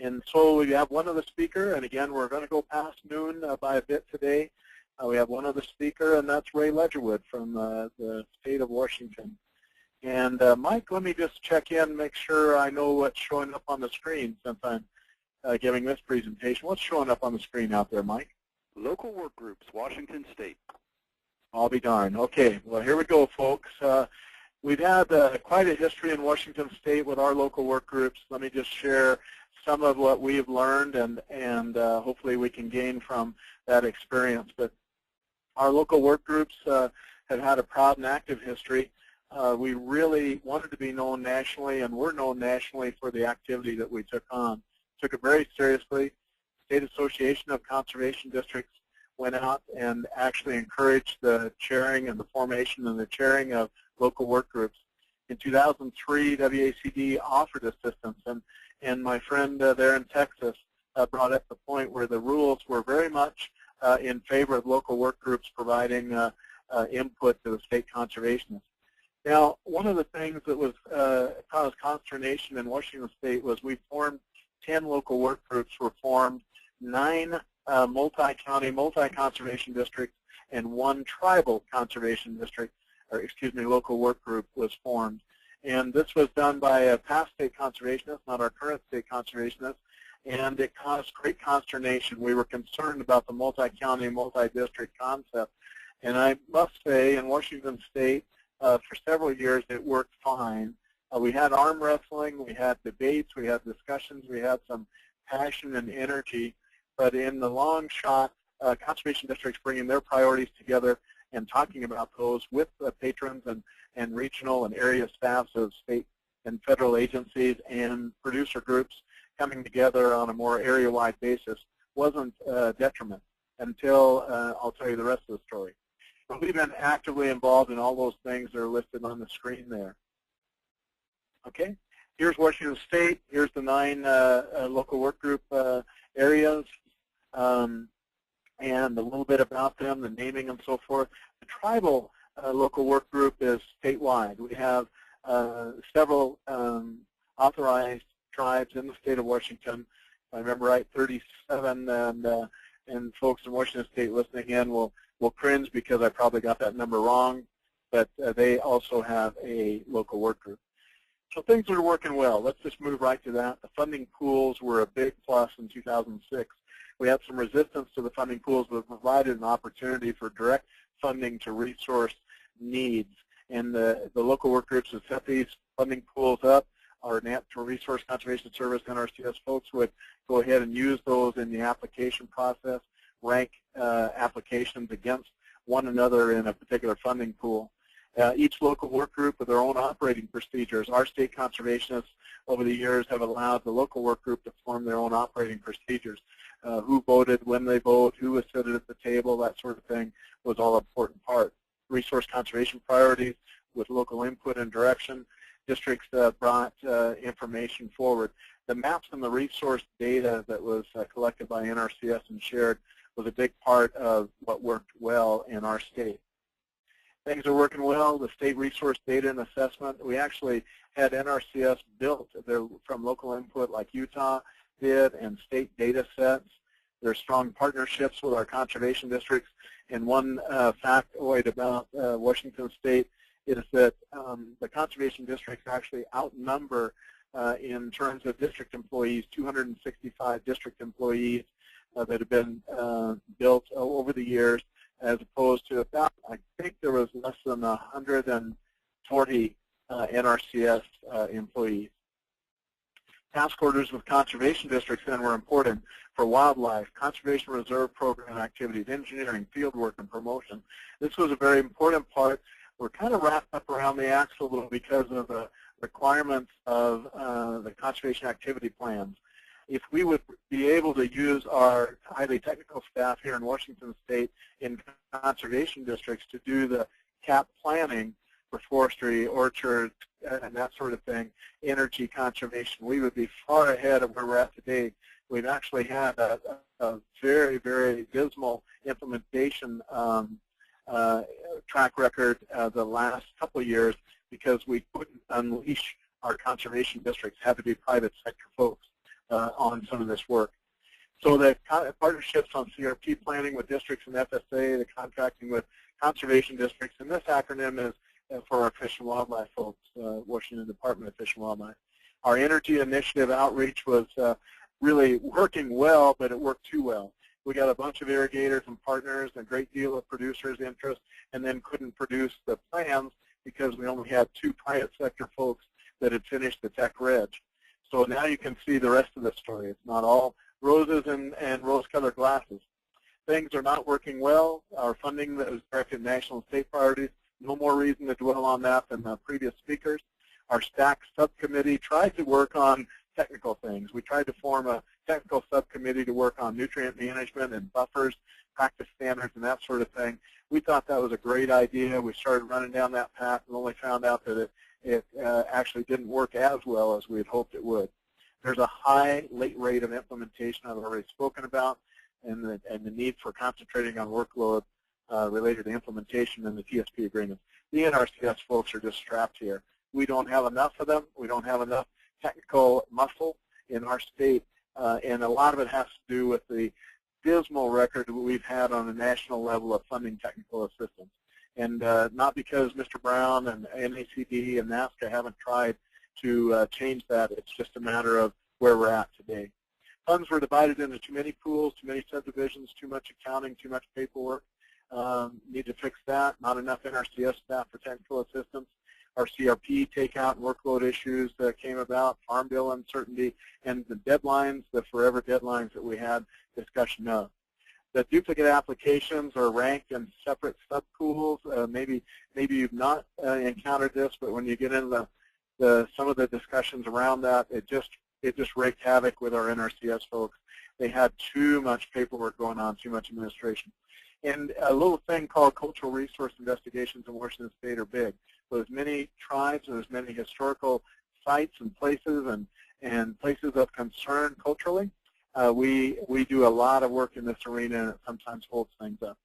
And so we have one other speaker, and again, we're going to go past noon by a bit today. We have one other speaker, and that's Ray Ledgerwood from the state of Washington. And Mike, let me just check in, make sure I know what's showing up on the screen since I'm giving this presentation. What's showing up on the screen out there, Mike? Local work groups, Washington State. I'll be darned. Okay, well, here we go, folks. We've had quite a history in Washington State with our local work groups. Let me just share some of what we've learned, and hopefully we can gain from that experience. But our local work groups have had a proud and active history. We really wanted to be known nationally, and we're known nationally for the activity that we took on. Took it very seriously. State Association of Conservation Districts went out and actually encouraged the chairing and the formation and the chairing of local work groups. In 2003, WACD offered assistance, and my friend there in Texas brought up the point where the rules were very much in favor of local work groups providing input to the state conservationists. Now, one of the things that was caused consternation in Washington State was we formed 10 local work groups were formed, 9 multi-county, multi-conservation districts, and 1 tribal conservation district, or excuse me, local work group was formed. And this was done by a past state conservationist, not our current state conservationist, and it caused great consternation. We were concerned about the multi-county, multi-district concept. And I must say, in Washington State, for several years, it worked fine. We had arm wrestling, we had debates, we had discussions, we had some passion and energy, but in the long shot, conservation districts bringing their priorities together and talking about those with the patrons and regional and area staffs of state and federal agencies and producer groups coming together on a more area-wide basis wasn't a detriment until I'll tell you the rest of the story. But we've been actively involved in all those things that are listed on the screen there. Okay, here's Washington State. Here's the 9 local work group areas, and a little bit about them, the naming and so forth. The tribal local work group is statewide. We have several authorized tribes in the state of Washington. If I remember right, 37, and folks in Washington State listening in will cringe because I probably got that number wrong, but they also have a local work group. So things are working well. Let's just move right to that. The funding pools were a big plus in 2006. We had some resistance to the funding pools, but provided an opportunity for direct funding to resource needs. And the local work groups that set these funding pools up, our Natural Resource Conservation Service, NRCS folks, would go ahead and use those in the application process, rank applications against one another in a particular funding pool. Each local work group with their own operating procedures. Our state conservationists over the years have allowed the local work group to form their own operating procedures. Who voted, when they vote, who was seated at the table, that sort of thing was all an important part. Resource conservation priorities with local input and direction. Districts brought information forward. The maps and the resource data that was collected by NRCS and shared was a big part of what worked well in our state. Things are working well. The state resource data and assessment, we actually had NRCS built from local input like Utah did and state data sets. There are strong partnerships with our conservation districts. And one factoid about Washington State is that the conservation districts actually outnumber in terms of district employees, 265 district employees that have been built over the years, as opposed to about, I think there was less than 140 NRCS employees. Task orders with conservation districts then were important for wildlife, conservation reserve program activities, engineering, field work, and promotion. This was a very important part. We're kind of wrapped up around the axle a little because of the requirements of the conservation activity plans. If we would be able to use our highly technical staff here in Washington State in conservation districts to do the CAP planning for forestry, orchards, and that sort of thing, energy conservation, we would be far ahead of where we're at today. We've actually had a very, very dismal implementation track record the last couple of years because we couldn't unleash our conservation districts, had to be private sector folks on some some of this work. So the partnerships on CRP planning with districts and FSA, the contracting with conservation districts, and this acronym is for our Fish and Wildlife folks, Washington Department of Fish and Wildlife. Our energy initiative outreach was really working well, but it worked too well. We got a bunch of irrigators and partners, a great deal of producers' interest, and then couldn't produce the plans because we only had 2 private sector folks that had finished the tech reg. So now you can see the rest of the story. It's not all roses and rose-colored glasses. Things are not working well. Our funding that was directed at national and state priorities, no more reason to dwell on that than the previous speakers. Our STAC subcommittee tried to work on technical things. We tried to form a technical subcommittee to work on nutrient management and buffers, practice standards, and that sort of thing. We thought that was a great idea. We started running down that path and only found out that it actually didn't work as well as we had hoped it would. There's a high late rate of implementation I've already spoken about, and the need for concentrating on workload related to implementation in the TSP agreements. The NRCS folks are just strapped here. We don't have enough of them. We don't have enough technical muscle in our state, and a lot of it has to do with the dismal record that we've had on a national level of funding technical assistance. And not because Mr. Brown and NACD and NASCA haven't tried to change that. It's just a matter of where we're at today. Funds were divided into too many pools, too many subdivisions, too much accounting, too much paperwork. Need to fix that. Not enough NRCS staff for technical assistance. Our CRP takeout and workload issues that came about, farm bill uncertainty, and the deadlines, the forever deadlines that we had discussion of. The duplicate applications are ranked in separate subpools. Maybe you've not encountered this, but when you get into some of the discussions around that, it just wreaked havoc with our NRCS folks. They had too much paperwork going on, too much administration. And a little thing called cultural resource investigations in Washington State are big. So as many tribes and as many historical sites and places and places of concern culturally, we do a lot of work in this arena, and it sometimes holds things up.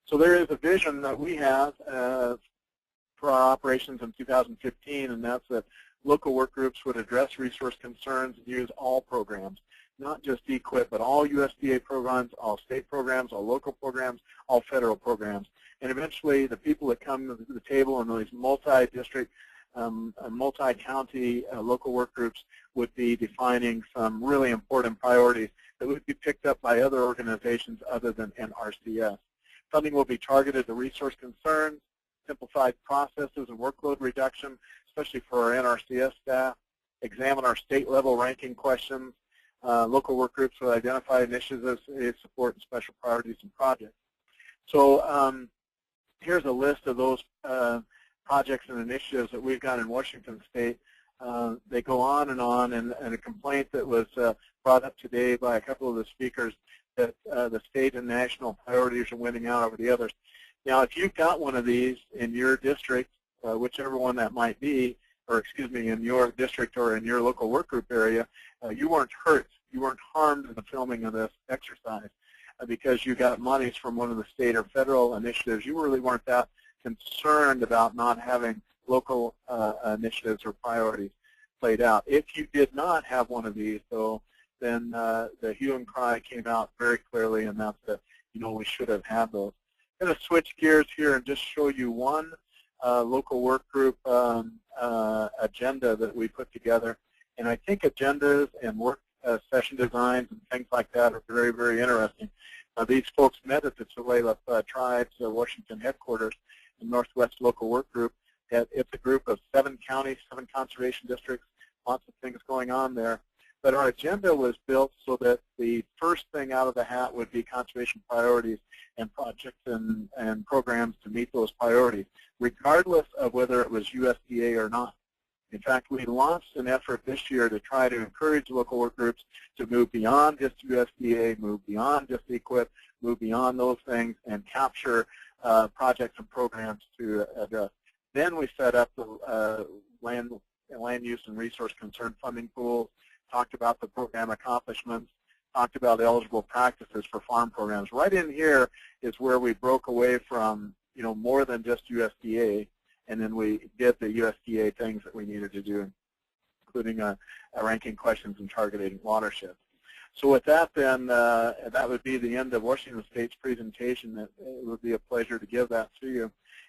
So there is a vision that we have for our operations in 2015, and that's that local work groups would address resource concerns and use all programs, not just EQIP, but all USDA programs, all state programs, all local programs, all federal programs. And eventually the people that come to the table in these multi-district, multi-county local work groups would be defining some really important priorities that would be picked up by other organizations other than NRCS. Funding will be targeted to resource concerns, simplified processes and workload reduction, especially for our NRCS staff, examine our state-level ranking questions. Local work groups will identify initiatives, support, and special priorities and projects. So here's a list of those projects and initiatives that we've got in Washington State. They go on, and a complaint that was brought up today by a couple of the speakers that the state and national priorities are winning out over the others. Now, if you've got one of these in your district, whichever one that might be, or excuse me, in your district or in your local work group area, you weren't hurt, you weren't harmed in the filming of this exercise because you got monies from one of the state or federal initiatives. You really weren't that concerned about not having local initiatives or priorities played out. If you did not have one of these, though, then the hue and cry came out very clearly, and that's that, we should have had those. I'm going to switch gears here and just show you one local work group agenda that we put together. And I think agendas and work session designs and things like that are very, very interesting. These folks met at the Tulalip Tribes Washington headquarters in Northwest Local Work Group. It's a group of 7 counties, 7 conservation districts, lots of things going on there. But our agenda was built so that the first thing out of the hat would be conservation priorities and projects and programs to meet those priorities, regardless of whether it was USDA or not. In fact, we launched an effort this year to try to encourage local work groups to move beyond just USDA, move beyond just EQIP, move beyond those things, and capture projects and programs to address. Then we set up the land use and resource concern funding pools, talked about the program accomplishments, talked about eligible practices for farm programs. Right in here is where we broke away from, more than just USDA, and then we did the USDA things that we needed to do, including ranking questions and targeting watersheds. So with that, then, that would be the end of Washington State's presentation. It would be a pleasure to give that to you.